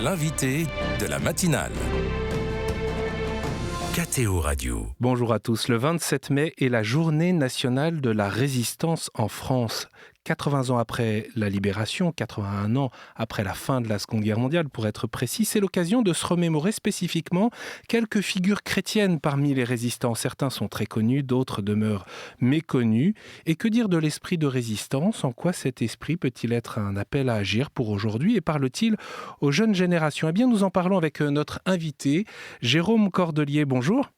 l'invité de la matinale. KTO Radio. Bonjour à tous. Le 27 mai est la journée nationale de la résistance en France. 80 ans après la libération, 81 ans après la fin de la Seconde Guerre mondiale, pour être précis, c'est l'occasion de se remémorer spécifiquement quelques figures chrétiennes parmi les résistants. Certains sont très connus, d'autres demeurent méconnus. Et que dire de l'esprit de résistance ? En quoi cet esprit peut-il être un appel à agir pour aujourd'hui ? Et parle-t-il aux jeunes générations ? Eh bien, nous en parlons avec notre invité, Jérôme Cordelier. Bonjour.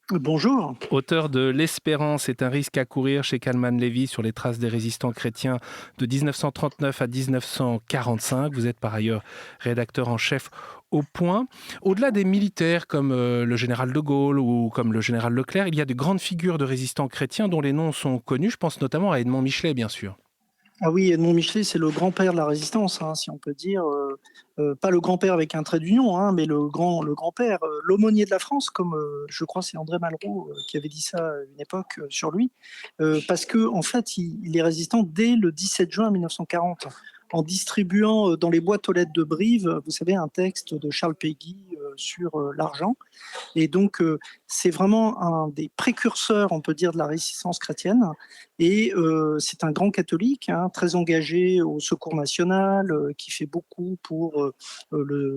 Bonjour. Auteur de L'Espérance est un risque à courir chez Kalman Levy sur les traces des résistants chrétiens de 1939 à 1945. Vous êtes par ailleurs rédacteur en chef au Point. Au-delà des militaires comme le général de Gaulle ou comme le général Leclerc, il y a de grandes figures de résistants chrétiens dont les noms sont connus. Je pense notamment à Edmond Michelet, bien sûr. Ah oui, Edmond Michelet, c'est le grand-père de la résistance, si on peut dire. Pas le grand-père avec un trait d'union, mais le grand-père, l'aumônier de la France, comme je crois c'est André Malraux qui avait dit ça à une époque sur lui, parce que en fait, il est résistant dès le 17 juin 1940, en distribuant dans les boîtes aux lettres de Brive, vous savez, un texte de Charles Péguy sur l'argent. Et donc, c'est vraiment un des précurseurs, on peut dire, de la résistance chrétienne. Et c'est un grand catholique, très engagé au Secours national, qui fait beaucoup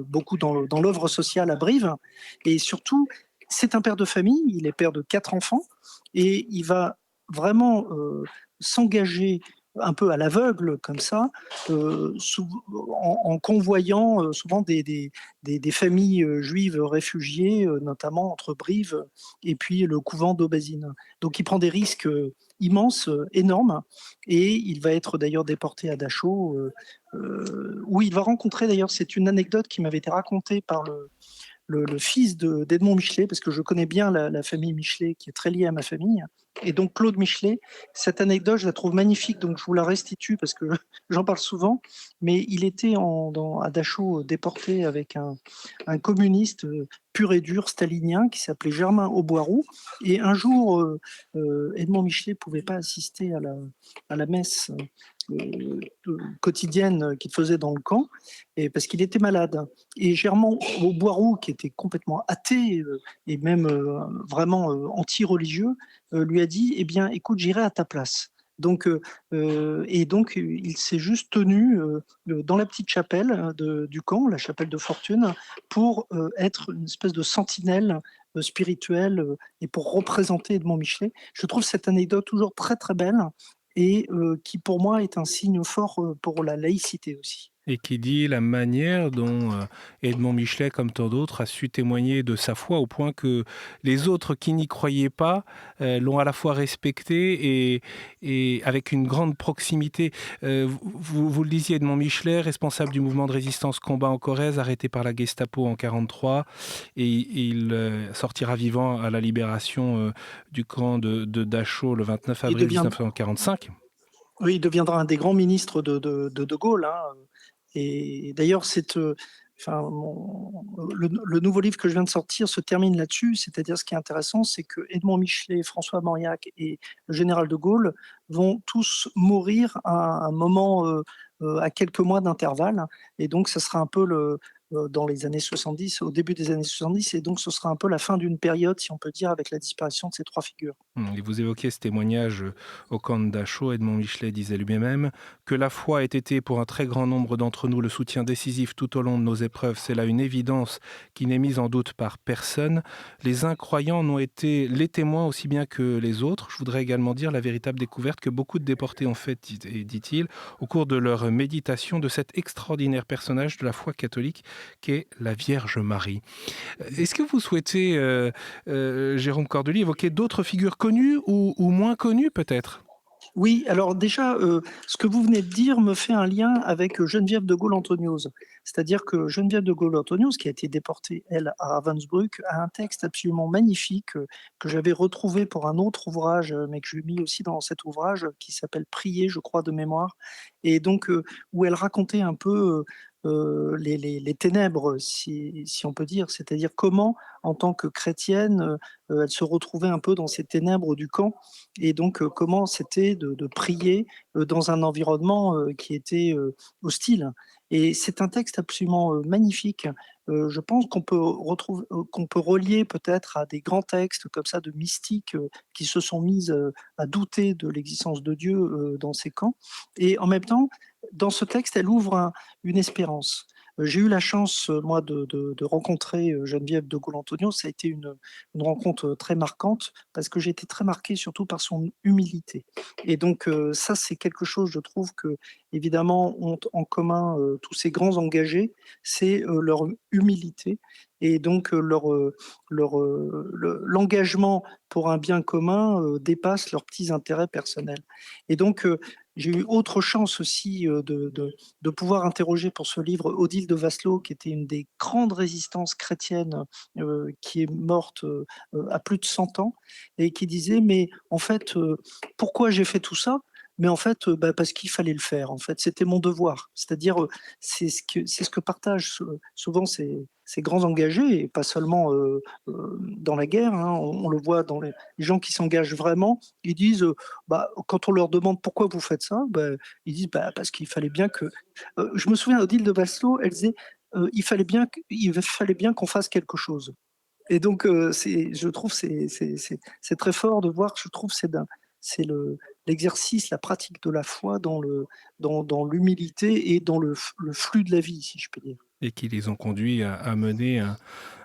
beaucoup dans l'œuvre sociale à Brive. Et surtout, c'est un père de famille, il est père de 4 enfants, et il va vraiment s'engager un peu à l'aveugle, comme ça, en convoyant souvent des familles juives réfugiées, notamment entre Brive et puis le couvent d'Aubazine. Donc il prend des risques immenses, énormes, et il va être d'ailleurs déporté à Dachau, où il va rencontrer, d'ailleurs, c'est une anecdote qui m'avait été racontée par le fils d'Edmond Michelet, parce que je connais bien la famille Michelet, qui est très liée à ma famille. Et donc Claude Michelet, cette anecdote, je la trouve magnifique, donc je vous la restitue parce que j'en parle souvent. Mais il était à Dachau déporté avec un communiste pur et dur stalinien qui s'appelait Germain Auboiroux. Et un jour, Edmond Michelet ne pouvait pas assister à la messe quotidienne qu'il faisait dans le camp, parce qu'il était malade. Et Germain Auboiroux, qui était complètement athée et même vraiment anti-religieux, lui a dit, eh bien, écoute, j'irai à ta place. Donc, il s'est juste tenu dans la petite chapelle du camp, la chapelle de Fortune, pour être une espèce de sentinelle spirituelle et pour représenter Edmond Michelet. Je trouve cette anecdote toujours très très belle, et qui pour moi est un signe fort pour la laïcité aussi. Et qui dit la manière dont Edmond Michelet, comme tant d'autres, a su témoigner de sa foi au point que les autres qui n'y croyaient pas l'ont à la fois respecté et avec une grande proximité. Vous le disiez, Edmond Michelet, responsable du mouvement de résistance Combat en Corrèze, arrêté par la Gestapo en 1943, et il sortira vivant à la libération du camp de Dachau le 29 avril 1945. Oui, il deviendra un des grands ministres de Gaulle. Et d'ailleurs, le nouveau livre que je viens de sortir se termine là-dessus. C'est-à-dire, ce qui est intéressant, c'est que Edmond Michelet, François Mauriac et le général de Gaulle vont tous mourir à un moment, à quelques mois d'intervalle. Et donc, ça sera un peu dans les années 70, au début des années 70. Et donc, ce sera un peu la fin d'une période, si on peut dire, avec la disparition de ces 3 figures. Et vous évoquez ce témoignage au camp de Dachau. Edmond Michelet disait lui-même que la foi ait été pour un très grand nombre d'entre nous le soutien décisif tout au long de nos épreuves. C'est là une évidence qui n'est mise en doute par personne. Les incroyants n'ont été les témoins aussi bien que les autres. Je voudrais également dire la véritable découverte que beaucoup de déportés ont faite, dit-il, au cours de leur méditation, de cet extraordinaire personnage de la foi catholique qu'est la Vierge Marie. Est-ce que vous souhaitez, Jérôme Cordelier, évoquer d'autres figures connues ou moins connues peut-être ? Oui, alors déjà, ce que vous venez de dire me fait un lien avec Geneviève de Gaulle-Antonios. C'est-à-dire que Geneviève de Gaulle-Antonios, qui a été déportée, elle, à Ravensbrück, a un texte absolument magnifique que j'avais retrouvé pour un autre ouvrage, mais que j'ai mis aussi dans cet ouvrage, qui s'appelle Prier, je crois, de mémoire, et donc où elle racontait un peu les ténèbres, si on peut dire, c'est-à-dire comment, en tant que chrétienne, elle se retrouvait un peu dans ces ténèbres du camp, et donc comment c'était de prier dans un environnement qui était hostile. Et c'est un texte absolument, magnifique. Je pense qu'on peut relier peut-être à des grands textes comme ça de mystiques, qui se sont mis, à douter de l'existence de Dieu, dans ces camps. Et en même temps, dans ce texte, elle ouvre une espérance. J'ai eu la chance, moi, de rencontrer, Geneviève de Gaulle-Anthonioz. Ça a été une rencontre, très marquante parce que j'ai été très marqué surtout par son humilité. Et donc, ça, c'est quelque chose, je trouve, qu'évidemment ont en commun, tous ces grands engagés, c'est, leur humilité et donc, l'engagement pour un bien commun, dépasse leurs petits intérêts personnels. Et donc, j'ai eu autre chance aussi, de pouvoir interroger pour ce livre Odile de Vasselot, qui était une des grandes résistances chrétiennes, qui est morte, à plus de 100 ans et qui disait: «Mais en fait, pourquoi j'ai fait tout ça? Mais en fait, bah, parce qu'il fallait le faire, en fait, c'était mon devoir». C'est-à-dire, c'est ce que partagent souvent ces grands engagés et pas seulement, dans la guerre, hein. On le voit dans les gens qui s'engagent vraiment, ils disent, bah, quand on leur demande: «Pourquoi vous faites ça?» Bah, ils disent: «Bah, parce qu'il fallait bien que». Je me souviens, Odile de Vasselot, elle disait, il fallait bien qu'on fasse quelque chose. Et donc, je trouve c'est très fort de voir, je trouve c'est l'exercice, la pratique de la foi dans l'humilité et dans le flux de la vie, si je peux dire. Et qui les ont conduits à mener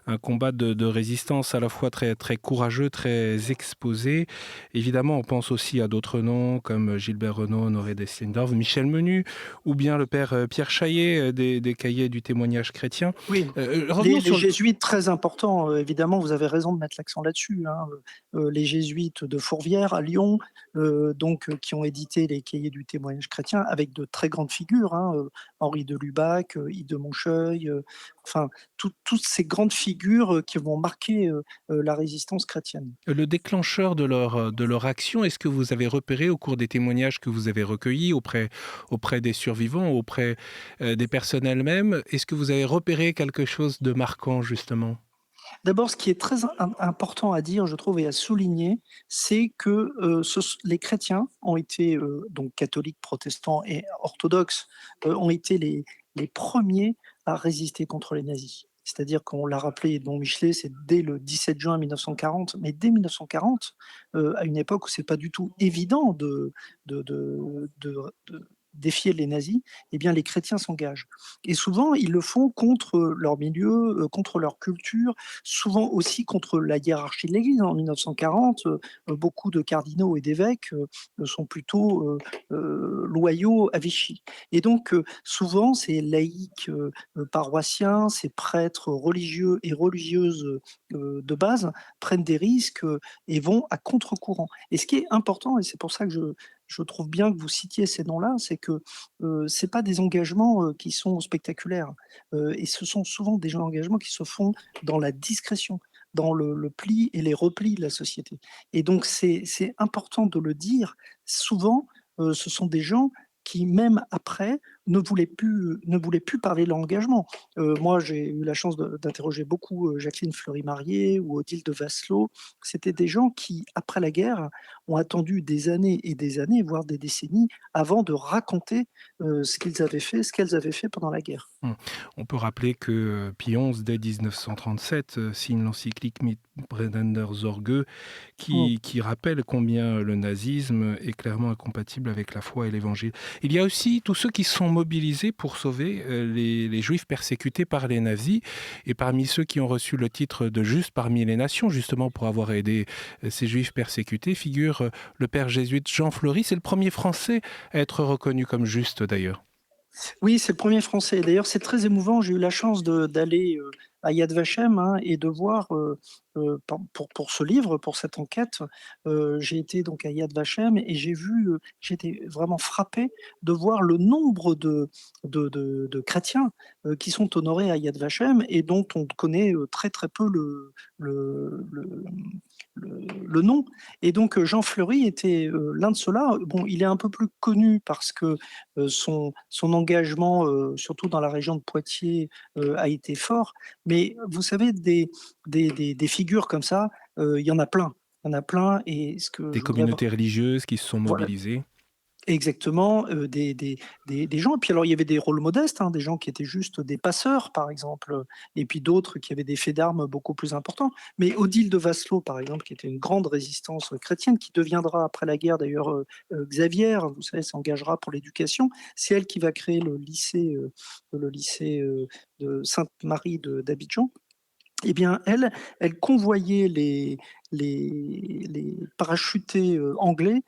un combat de résistance à la fois très, très courageux, très exposé. Évidemment, on pense aussi à d'autres noms comme Gilbert Renaud, Honoré Destendorf, Michel Menu, ou bien le père Pierre Chaillet des cahiers du témoignage chrétien. Oui, Revenons les sur le... jésuites, très importants, évidemment, vous avez raison de mettre l'accent là-dessus, hein, les jésuites de Fourvière à Lyon, donc qui ont édité les cahiers du témoignage chrétien avec de très grandes figures, hein, Henri de Lubac, Yves de Moncheuil, enfin toutes ces grandes figures, qui vont marquer, la résistance chrétienne. Le déclencheur de leur action, est-ce que vous avez repéré au cours des témoignages que vous avez recueillis auprès des survivants, auprès des personnes elles-mêmes, est-ce que vous avez repéré quelque chose de marquant justement? D'abord, ce qui est très important à dire, je trouve, et à souligner, c'est que les chrétiens ont été, donc catholiques, protestants et orthodoxes, ont été les premiers à résister contre les nazis. C'est-à-dire qu'on l'a rappelé, Edmond Michelet, c'est dès le 17 juin 1940, mais dès 1940, à une époque où c'est pas du tout évident de défier les nazis, eh bien les chrétiens s'engagent. Et souvent, ils le font contre leur milieu, contre leur culture, souvent aussi contre la hiérarchie de l'Église. En 1940, beaucoup de cardinaux et d'évêques sont plutôt loyaux à Vichy. Et donc, souvent, ces laïcs paroissiens, ces prêtres religieux et religieuses de base prennent des risques et vont à contre-courant. Et ce qui est important, et c'est pour ça que je trouve bien que vous citiez ces noms-là, c'est que c'est pas des engagements qui sont spectaculaires. Et ce sont souvent des engagements qui se font dans la discrétion, dans le pli et les replis de la société. Et donc c'est important de le dire. Souvent, ce sont des gens qui, même après, ne voulaient plus parler de leur engagement. Moi, j'ai eu la chance d'interroger beaucoup, Jacqueline Fleury-Marié ou Odile de Vasselot. C'était des gens qui, après la guerre, ont attendu des années et des années, voire des décennies, avant de raconter, ce qu'ils avaient fait, ce qu'elles avaient fait pendant la guerre. Mmh. On peut rappeler que, Pie XI, dès 1937, signe l'encyclique Mit brennender Sorge Mmh. qui rappelle combien le nazisme est clairement incompatible avec la foi et l'Évangile. Il y a aussi tous ceux qui se sont mobilisés pour sauver, les juifs persécutés par les nazis et parmi ceux qui ont reçu le titre de Juste parmi les nations, justement pour avoir aidé, ces juifs persécutés, figure, le père jésuite Jean Fleury. C'est le premier Français à être reconnu comme juste d'ailleurs. Oui, c'est le premier français. D'ailleurs, c'est très émouvant. J'ai eu la chance d'aller, à Yad Vashem, hein, et de voir, pour ce livre, pour cette enquête, j'ai été donc à Yad Vashem et j'ai été vraiment frappé de voir le nombre de chrétiens, qui sont honorés à Yad Vashem et dont on connaît, très, très peu le le le nom. Et donc, Jean Fleury était, l'un de ceux-là. Bon, il est un peu plus connu parce que, son engagement, surtout dans la région de Poitiers, a été fort. Mais vous savez, des figures comme ça, il y en a plein. Il y en a plein et ce que Des je voudrais communautés religieuses qui se sont voilà, mobilisées. Exactement, des gens et puis alors il y avait des rôles modestes, hein, des gens qui étaient juste des passeurs par exemple, et puis d'autres qui avaient des faits d'armes beaucoup plus importants. Mais Odile de Vasselot par exemple, qui était une grande résistance, chrétienne, qui deviendra après la guerre d'ailleurs, Xavière, vous savez, s'engagera pour l'éducation. C'est elle qui va créer le lycée, de Sainte-Marie d'Abidjan. Eh bien, elle convoyait les parachutés, anglais,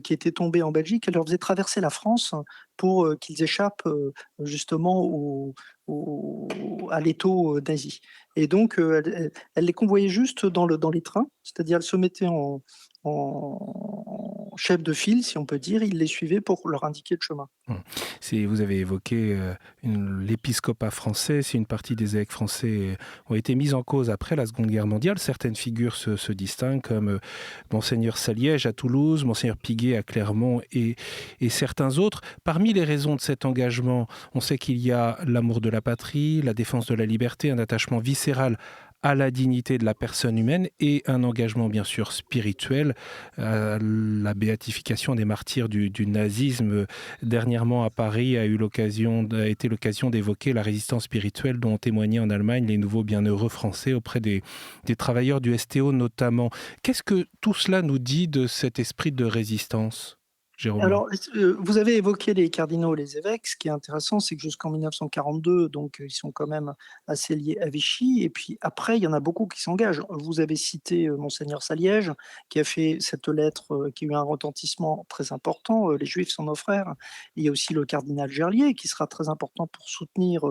qui étaient tombés en Belgique. Elle leur faisait traverser la France pour, qu'ils échappent, justement à l'étau, nazi et donc elle les convoyait juste dans les trains, c'est-à-dire elle se mettait en chef de file, si on peut dire. Ils les suivaient pour leur indiquer le chemin. Mmh. Vous avez évoqué l'épiscopat français. Si une partie des évêques français ont été mis en cause après la Seconde Guerre mondiale, certaines figures se distinguent, comme Monseigneur Saliège à Toulouse, Monseigneur Piguet à Clermont et certains autres. Parmi les raisons de cet engagement, on sait qu'il y a l'amour de la patrie, la défense de la liberté, un attachement viscéral à la dignité de la personne humaine et un engagement bien sûr spirituel. La béatification des martyrs du nazisme dernièrement à Paris a été l'occasion d'évoquer la résistance spirituelle dont ont témoigné en Allemagne les nouveaux bienheureux français auprès des travailleurs du STO notamment. Qu'est-ce que tout cela nous dit de cet esprit de résistance, Jérôme? Alors, vous avez évoqué les cardinaux et les évêques. Ce qui est intéressant, c'est que jusqu'en 1942, donc ils sont quand même assez liés à Vichy et puis après, il y en a beaucoup qui s'engagent. Vous avez cité, monseigneur Saliège, qui a fait cette lettre, qui a eu un retentissement très important, «Les Juifs sont nos frères». Il y a aussi le cardinal Gerlier, qui sera très important pour soutenir,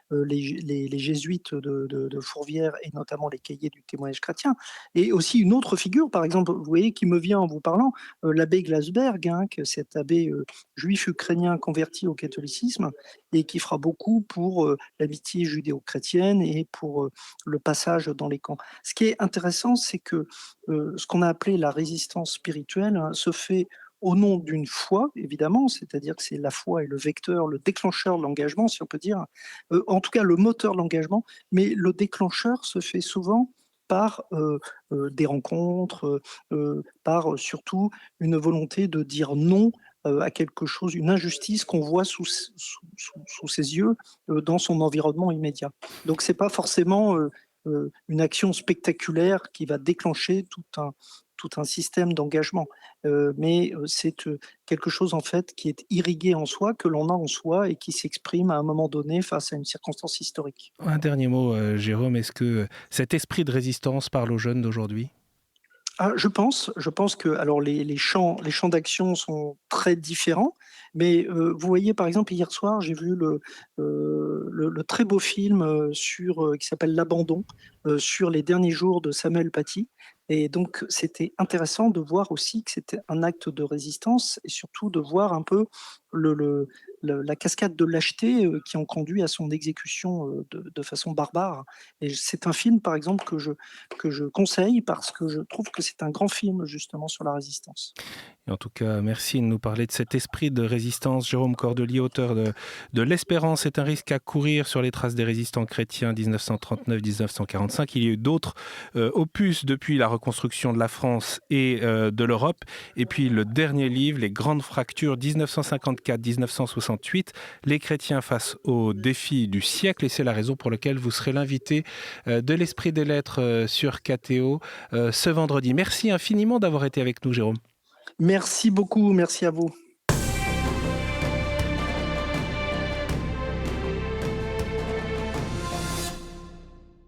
les jésuites de Fourvière et notamment les cahiers du témoignage chrétien et aussi une autre figure, par exemple, vous voyez, qui me vient en vous parlant, l'abbé Glasberg, hein, que cet abbé juif ukrainien converti au catholicisme et qui fera beaucoup pour l'amitié judéo-chrétienne et pour le passage dans les camps. Ce qui est intéressant, c'est que ce qu'on a appelé la résistance spirituelle, hein, se fait au nom d'une foi, évidemment, c'est-à-dire que c'est la foi et le vecteur, le déclencheur de l'engagement, si on peut dire, en tout cas le moteur de l'engagement, mais le déclencheur se fait souvent par des rencontres, par surtout une volonté de dire non à quelque chose, une injustice qu'on voit sous ses yeux dans son environnement immédiat. Donc c'est pas forcément une action spectaculaire qui va déclencher tout un système d'engagement, mais c'est quelque chose en fait qui est irrigué en soi, que l'on a en soi et qui s'exprime à un moment donné face à une circonstance historique. Un dernier mot, Jérôme, est-ce que cet esprit de résistance parle aux jeunes d'aujourd'hui? Ah, je pense que alors les champs d'action sont très différents, mais vous voyez, par exemple, hier soir, j'ai vu le très beau film, qui s'appelle «L'abandon», sur les derniers jours de Samuel Paty et donc c'était intéressant de voir aussi que c'était un acte de résistance et surtout de voir un peu le la cascade de lâcheté, qui ont conduit à son exécution, de façon barbare et c'est un film, par exemple, que je conseille parce que je trouve que c'est un grand film justement sur la résistance. Et en tout cas, merci de nous parler de cet esprit de résistance. Jérôme Cordelier, auteur de L'Espérance est un risque à courir sur les traces des résistants chrétiens 1939-1945. Il y a eu d'autres opus depuis la reconstruction de la France et de l'Europe. Et puis le dernier livre, Les grandes fractures 1954-1968, les chrétiens face aux défis du siècle. Et c'est la raison pour laquelle vous serez l'invité de l'Esprit des Lettres sur KTO ce vendredi. Merci infiniment d'avoir été avec nous, Jérôme. Merci beaucoup, merci à vous.